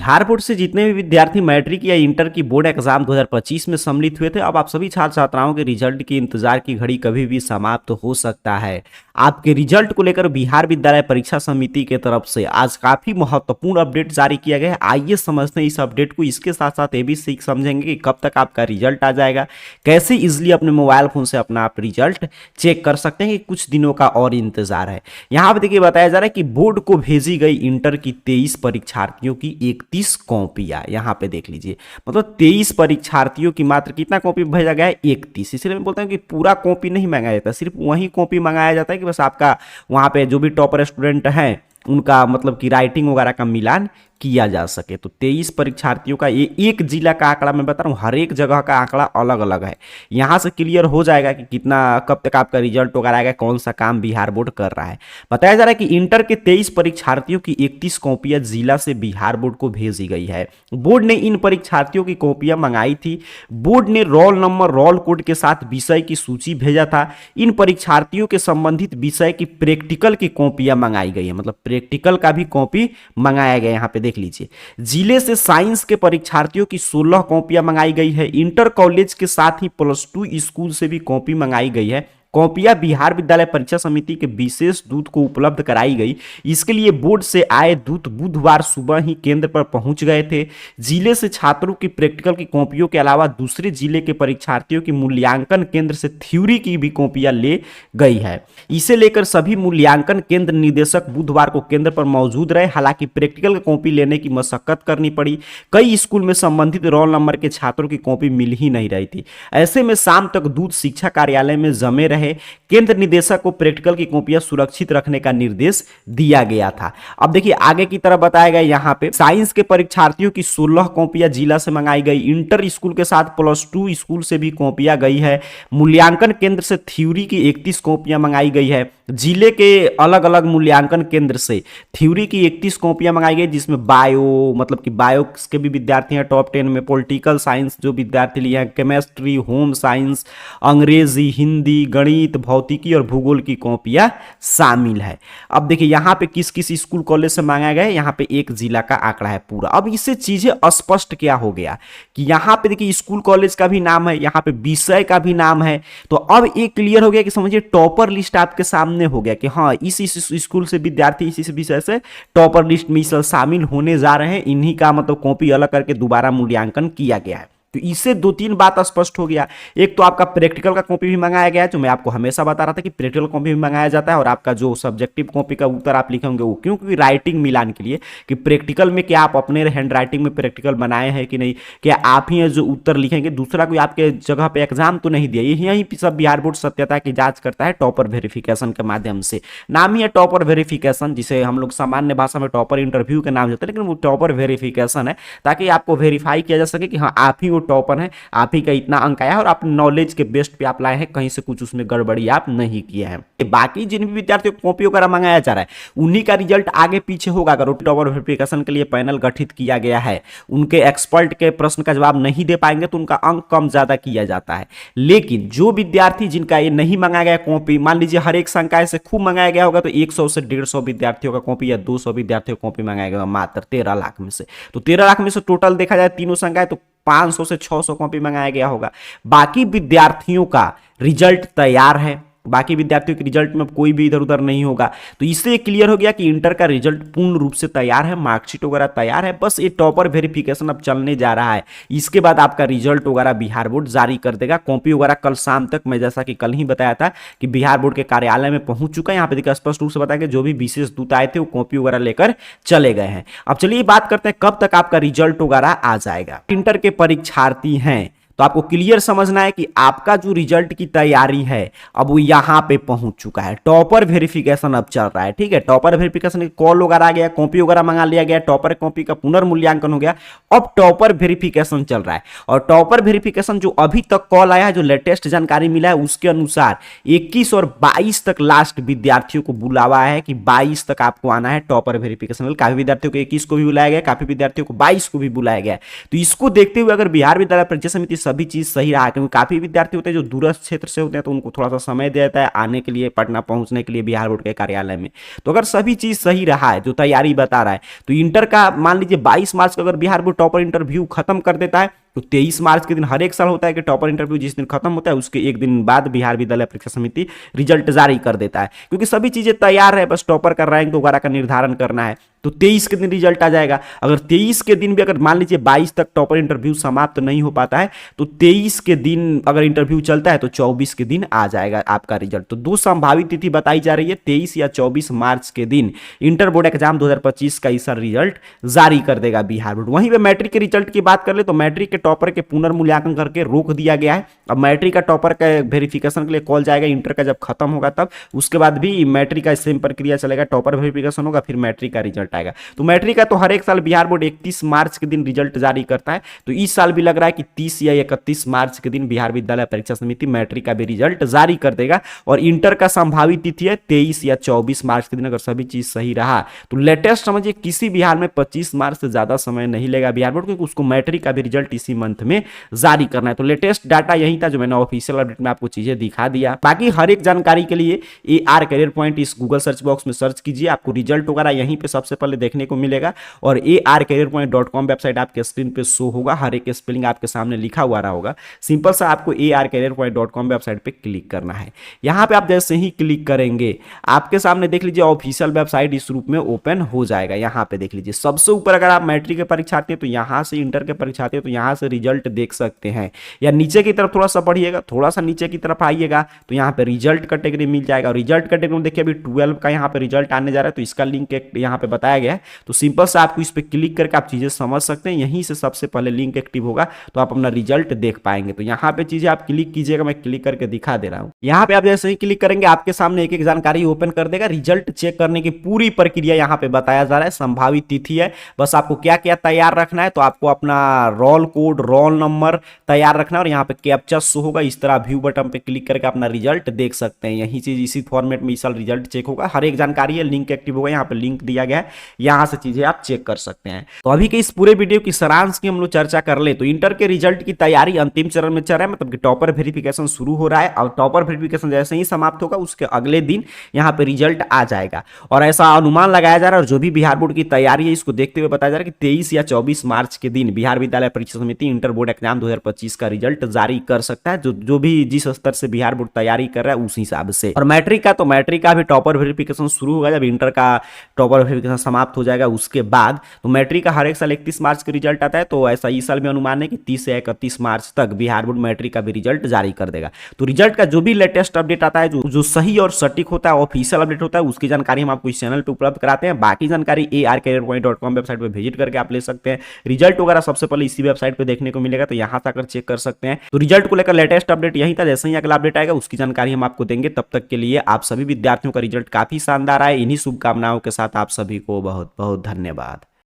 Bihar board से जितने भी विद्यार्थी मैट्रिक या इंटर की बोर्ड एग्जाम 2025 में सम्मिलित हुए थे, अब आप सभी छात्र छात्राओं के रिजल्ट की इंतजार की घड़ी कभी भी समाप्त हो सकता है। आपके रिजल्ट को लेकर बिहार विद्यालय परीक्षा समिति के तरफ से आज काफी महत्वपूर्ण अपडेट जारी किया गया है। आइए समझते हैं इस अपडेट को। इसके साथ साथ ये भी सीख समझेंगे कि कब तक आपका रिजल्ट आ जाएगा, कैसे इजिली अपने मोबाइल फोन से अपना आप रिजल्ट चेक कर सकते हैं कि कुछ दिनों का और इंतजार है। यहाँ पे देखिए बताया जा रहा है कि बोर्ड को भेजी गई इंटर की 23 परीक्षार्थियों की 31 कॉपियां। यहाँ पे देख लीजिए, मतलब 23 परीक्षार्थियों की मात्र कितना कॉपी भेजा गया है? 31। इसलिए मैं बोलता हूँ कि पूरा कॉपी नहीं मंगाया जाता, सिर्फ वही कॉपी मंगाया जाता है कि बस आपका वहाँ पे जो भी टॉपर स्टूडेंट हैं उनका मतलब कि राइटिंग वगैरह का मिलान किया जा सके। तो 23 परीक्षार्थियों का ये एक जिला का आंकड़ा मैं बता रहा हूँ, हर एक जगह का आंकड़ा अलग अलग है। यहाँ से क्लियर हो जाएगा कि कितना कब तक आपका रिजल्ट वगैरह आएगा, कौन सा काम बिहार बोर्ड कर रहा है। बताया जा रहा है कि इंटर के 23 परीक्षार्थियों की 31 कॉपियां जिला से बिहार बोर्ड को भेजी गई है। बोर्ड ने इन परीक्षार्थियों की कॉपियां मंगाई थी। बोर्ड ने रोल नंबर, रोल कोड के साथ विषय की सूची भेजा था। इन परीक्षार्थियों के संबंधित विषय की प्रैक्टिकल की कॉपियां मंगाई गई है, मतलब प्रैक्टिकल का भी कॉपी मंगाया गया। यहाँ पे देख लीजिए, जिले से साइंस के परीक्षार्थियों की 16 कॉपियां मंगाई गई है। इंटर कॉलेज के साथ ही +2 स्कूल से भी कॉपी मंगाई गई है। कॉपियां बिहार विद्यालय परीक्षा समिति के विशेष दूत को उपलब्ध कराई गई। इसके लिए बोर्ड से आए दूत बुधवार सुबह ही केंद्र पर पहुंच गए थे। जिले से छात्रों की प्रैक्टिकल की कॉपियों के अलावा दूसरे जिले के परीक्षार्थियों की मूल्यांकन केंद्र से थ्योरी की भी कॉपियां ले गई है। इसे लेकर सभी मूल्यांकन केंद्र निदेशक बुधवार को केंद्र पर मौजूद रहे। हालांकि प्रैक्टिकल की कॉपी लेने की मशक्कत करनी पड़ी। कई स्कूल में संबंधित रोल नंबर के छात्रों की कॉपी मिल ही नहीं रही थी। ऐसे में शाम तक दूत शिक्षा कार्यालय में जमे रहे। केंद्र निदेशक को प्रैक्टिकल की कॉपियां सुरक्षित रखने का निर्देश दिया गया था। अब देखिए आगे की तरफ बताया गया, यहाँ पे साइंस के परीक्षार्थियों की 16 कॉपियां जिला से मंगाई गई। इंटर स्कूल के साथ +2 स्कूल से भी कॉपियां गई है। मूल्यांकन केंद्र से थ्योरी की 31 कॉपियां मंगाई गई है। जिले के अलग अलग मूल्यांकन केंद्र से थ्योरी की 31 कॉपियां मंगाई गई, जिसमें बायो, मतलब कि बायो के भी विद्यार्थी हैं टॉप 10 में। पॉलिटिकल साइंस जो विद्यार्थी लिए हैं, केमिस्ट्री, होम साइंस, अंग्रेजी, हिंदी, गणित, भौतिकी और भूगोल की कॉपियां शामिल है। अब देखिए यहाँ पे किस किस स्कूल कॉलेज से मांगा गया है, यहाँ पे एक जिला का आंकड़ा है पूरा। अब इससे चीजें स्पष्ट क्या हो गया कि यहाँ पे देखिए स्कूल कॉलेज का भी नाम है, यहाँ पे विषय का भी नाम है। तो अब एक क्लियर हो गया कि समझिए टॉपर लिस्ट आपके सामने हो गया कि हाँ इस स्कूल से विद्यार्थी इस विषय से टॉपर लिस्ट में शामिल होने जा रहे हैं। इन्हीं का मतलब कॉपी अलग करके दोबारा मूल्यांकन किया गया है। तो इससे 2-3 बात स्पष्ट हो गया। एक तो आपका प्रैक्टिकल का कॉपी भी मंगाया गया है, जो मैं आपको हमेशा बता रहा था कि प्रैक्टिकल कॉपी भी मंगाया जाता है। और आपका जो सब्जेक्टिव कॉपी का उत्तर आप लिखे होंगे वो क्योंकि राइटिंग मिलान के लिए कि प्रैक्टिकल में क्या आप अपने हैंड राइटिंग में प्रैक्टिकल बनाए हैं कि नहीं, क्या आप ही जो उत्तर लिखेंगे, दूसरा कोई आपके जगह पे एग्जाम तो नहीं दिया। यही सब बिहार बोर्ड सत्यता की जांच करता है टॉपर वेरिफिकेशन के माध्यम से। नाम ही है टॉपर वेरिफिकेशन, जिसे हम लोग सामान्य भाषा में टॉपर इंटरव्यू के नाम देते हैं, लेकिन वो टॉपर वेरिफिकेशन है ताकि आपको वेरीफाई किया जा सके कि हाँ आप ही टॉपर है, आप ही का इतना अंक आया है और अपने नॉलेज के बेस्ट पे आप लाए हैं, कहीं से कुछ उसमें गड़बड़ी आप नहीं किए हैं। बाकी जिन भी विद्यार्थियों को कॉपी वगैरह मंगाया जा रहा है उन्हीं का रिजल्ट आगे पीछे होगा। अगर टॉपर वेरिफिकेशन के लिए पैनल गठित किया गया है, उनके एक्सपर्ट के प्रश्न का जवाब नहीं दे पाएंगे तो उनका अंक कम ज्यादा किया जाता है। लेकिन जो विद्यार्थी जिनका ये नहीं मंगाया गया कॉपी, मान लीजिए हर एक संकाय से खूब मंगाया गया होगा, तो 100 से 150 विद्यार्थियों का कॉपी या 200 विद्यार्थियों को कॉपी मंगाया गया मात्र 13 लाख में से। तो 13 लाख में से टोटल देखा जाए तीनों संकाय तो 500 से 600 कॉपी मंगाया गया होगा। बाकी विद्यार्थियों का रिजल्ट तैयार है, बाकी विद्यार्थियों के रिजल्ट में कोई भी इधर उधर नहीं होगा। तो इससे क्लियर हो गया कि इंटर का रिजल्ट पूर्ण रूप से तैयार है, मार्कशीट वगैरह तैयार है। बस ये टॉपर वेरिफिकेशन अब चलने जा रहा है। इसके बाद आपका रिजल्ट वगैरह बिहार बोर्ड जारी कर देगा। कॉपी वगैरह कल शाम तक, मैं जैसा कि कल ही बताया था कि बिहार बोर्ड के कार्यालय में पहुंच चुका है। यहाँ पे देखिए स्पष्ट रूप से बताया कि जो भी विशेष दूत आए थे वो कॉपी वगैरह लेकर चले गए हैं। अब चलिए बात करते हैं कब तक आपका रिजल्ट वगैरह आ जाएगा। इंटर के परीक्षार्थी हैं तो आपको क्लियर समझना है कि आपका जो रिजल्ट की तैयारी है अब वो यहां पे पहुंच चुका है। टॉपर वेरिफिकेशन अब चल रहा है, ठीक है। टॉपर वेरिफिकेशन कॉल वगैरह आ गया, कॉपी वगैरह मंगा लिया गया, टॉपर कॉपी का पुनर्मूल्यांकन हो गया। अब टॉपर वेरिफिकेशन चल रहा है। और टॉपर वेरिफिकेशन जो अभी तक कॉल आया है, जो लेटेस्ट जानकारी मिला है उसके अनुसार 21 और 22 तक लास्ट विद्यार्थियों को बुलावा है कि 22 तक आपको आना है टॉपर वेरिफिकेशन। काफी विद्यार्थियों को 21 को भी बुलाया गया, काफी विद्यार्थियों को 22 को भी बुलाया गया। तो इसको देखते हुए अगर बिहार विद्यालय परीक्षा समिति सभी चीज़ सही रहा, क्योंकि काफ़ी विद्यार्थी होते हैं जो दूरस्थ क्षेत्र से होते हैं तो उनको थोड़ा सा समय देता है आने के लिए, पटना पहुंचने के लिए बिहार बोर्ड के कार्यालय में। तो अगर सभी चीज़ सही रहा है, जो तैयारी बता रहा है, तो इंटर का मान लीजिए 22 मार्च को अगर बिहार बोर्ड टॉपर इंटरव्यू खत्म कर देता है, तो 23 मार्च के दिन हर एक साल होता है कि टॉपर इंटरव्यू जिस दिन खत्म होता है उसके एक दिन बाद बिहार विद्यालय परीक्षा समिति रिजल्ट जारी कर देता है, क्योंकि सभी चीजें तैयार है, बस टॉपर का रैंक वगैरह का निर्धारण करना है। तो 23 के दिन रिजल्ट आ जाएगा। अगर 23 के दिन भी अगर मान लीजिए 22 तक टॉपर इंटरव्यू समाप्त नहीं हो पाता है, तो 23 के दिन अगर इंटरव्यू चलता है तो 24 के दिन आ जाएगा आपका रिजल्ट। तो दो संभावित तिथि बताई जा रही है, 23 या 24 मार्च के दिन इंटर बोर्ड एग्जाम 2025 का इस साल रिजल्ट जारी कर देगा बिहार बोर्ड। वहीं पे मैट्रिक के रिजल्ट की बात कर ले तो मैट्रिक के टॉपर के पुनर्मूल्यांकन करके रोक दिया गया है। अब मैट्रिक का टॉपर का वेरिफिकेशन के लिए कॉल जाएगा इंटर का जब खत्म होगा तब, उसके बाद भी मैट्रिक का सेम प्रक्रिया चलेगा, टॉपर वेरिफिकेशन होगा फिर मैट्रिक का रिजल्ट आएगा। तो मैट्रिक का तो हर एक साल बिहार बोर्ड 31 मार्च के दिन रिजल्ट जारी करता है, तो इस साल भी लग रहा है कि 30 या 31 मार्च के दिन बिहार विद्यालय परीक्षा समिति मैट्रिक का भी रिजल्ट जारी कर देगा। और इंटर का संभावित तिथि है 23 या 24 मार्च के दिन। अगर सभी चीज सही रहा तो लेटेस्ट समझिए किसी बिहार में 25 मार्च से ज्यादा समय नहीं लेगा बिहार बोर्ड, क्योंकि उसको मैट्रिक का भी रिजल्ट इसी मंथ में जारी करना है। तो लेटेस्ट डाटा यही था जो मैंने ऑफिशियल अपडेट में आपको चीजें दिखा दिया। बाकी हर एक जानकारी के लिए AR करियर पॉइंट इस गूगल सर्च बॉक्स में सर्च कीजिए, आपको रिजल्ट वगैरह यहीं पे सबसे पहले देखने को मिलेगा। और arcareerpoint.com वेबसाइट आपके स्क्रीन पे शो होगा, हर एक स्पेलिंग आपके सामने लिखा हुआ रहा होगा। सिंपल सा आपको arcareerpoint.com वेबसाइट पे क्लिक करना है। यहां पे आप जैसे ही क्लिक करेंगे आपके सामने देख लीजिए ऑफिशियल वेबसाइट इस रूप में ओपन हो जाएगा। यहां पे देख लीजिए सबसे ऊपर अगर आप मैट्रिक के परीक्षार्थी हैं तो यहां से, इंटर के परीक्षार्थी हैं तो यहां से रिजल्ट देख सकते हैं। या नीचे की तरफ थोड़ा सा बढ़िएगा, थोड़ा सा नीचे की तरफ आइएगा तो यहाँ पे रिजल्ट कैटेगरी मिल जाएगा। और रिजल्ट कैटेगरी में देखिए अभी 12 का यहाँ पे रिजल्ट आने जा रहा है, तो इसका लिंक यहाँ पे बताया गया है। तो सिंपल से आपको इस पे क्लिक करके आप चीजें समझ सकते हैं। यहीं से सबसे पहले लिंक एक्टिव होगा तो आप अपना रिजल्ट देख पाएंगे। तो यहाँ पे चीजें आप क्लिक कीजिएगा, मैं क्लिक करके दिखा दे रहा हूँ। यहाँ पे आप जैसे ही क्लिक करेंगे आपके सामने एक एक जानकारी ओपन कर देगा। रिजल्ट चेक करने की पूरी प्रक्रिया यहाँ पे बताया जा रहा है, संभावित तिथि है, बस आपको क्या क्या तैयार रखना है। तो आपको अपना रोल कोड, रोल नंबर तैयार रखना है और यहाँ पे कैप्चा शो होगा। इस तरह व्यू बटन पे क्लिक करके अपना रिजल्ट देख सकते हैं। यही चीज इसी फॉर्मेट में इस साल रिजल्ट चेक होगा। हर एक जानकारी है, लिंक एक्टिव होगा, यहाँ पे लिंक दिया गया है, यहाँ से चीजें आप चेक कर सकते हैं। तो अभी के इस पूरे वीडियो की सारांश की हम लोग चर्चा कर ले तो इंटर के रिजल्ट की तैयारी अंतिम चरण में चल रहा है, मतलब कि टॉपर वेरिफिकेशन शुरू हो रहा है। और टॉपर वेरिफिकेशन जैसे ही समाप्त होगा उसके अगले दिन यहाँ पे रिजल्ट आ जाएगा। और ऐसा अनुमान लगाया जा रहा है और जो भी बिहार बोर्ड की तैयारी है इसको देखते हुए बताया जा रहा है कि 23 या 24 मार्च के दिन बिहार विद्यालय परीक्षा समिति इंटर बोर्ड एग्जाम 2025 का रिजल्ट जारी कर सकता है, जो भी जिस स्तर से बिहार बोर्ड तैयारी कर रहा है उस हिसाब से। और मैट्रिक का, तो मैट्रिक का भी टॉपर वेरिफिकेशन शुरू होगा जब इंटर का टॉपर वेरिफिकेशन समाप्त हो जाएगा उसके बाद। तो मैट्रिक का हर एक साल 31 मार्च के रिजल्ट आता है, तो ऐसा इस साल में अनुमान है कि 30 से 31 मार्च तक बिहार बोर्ड मैट्रिक का भी रिजल्ट जारी कर देगा। तो रिजल्ट का जो भी लेटेस्ट अपडेट आता है, जो सही और सटीक होता है, ऑफिशियल अपडेट होता है, उसकी जानकारी हम आपको इस चैनल पे उपलब्ध कराते हैं। बाकी जानकारी arcareerpoint.com वेबसाइट पे विजिट करके आप ले सकते हैं। रिजल्ट वगैरह सबसे पहले इसी वेबसाइट पे देखने को मिलेगा, तो यहां से आकर चेक कर सकते हैं। तो रिजल्ट को लेकर लेटेस्ट अपडेट यही था, जैसे ही अगला अपडेट आएगा उसकी जानकारी हम आपको देंगे। तब तक के लिए आप सभी विद्यार्थियों का रिजल्ट काफी शानदार आए, इन्हीं शुभकामनाओं के साथ आप सभी को बहुत बहुत धन्यवाद।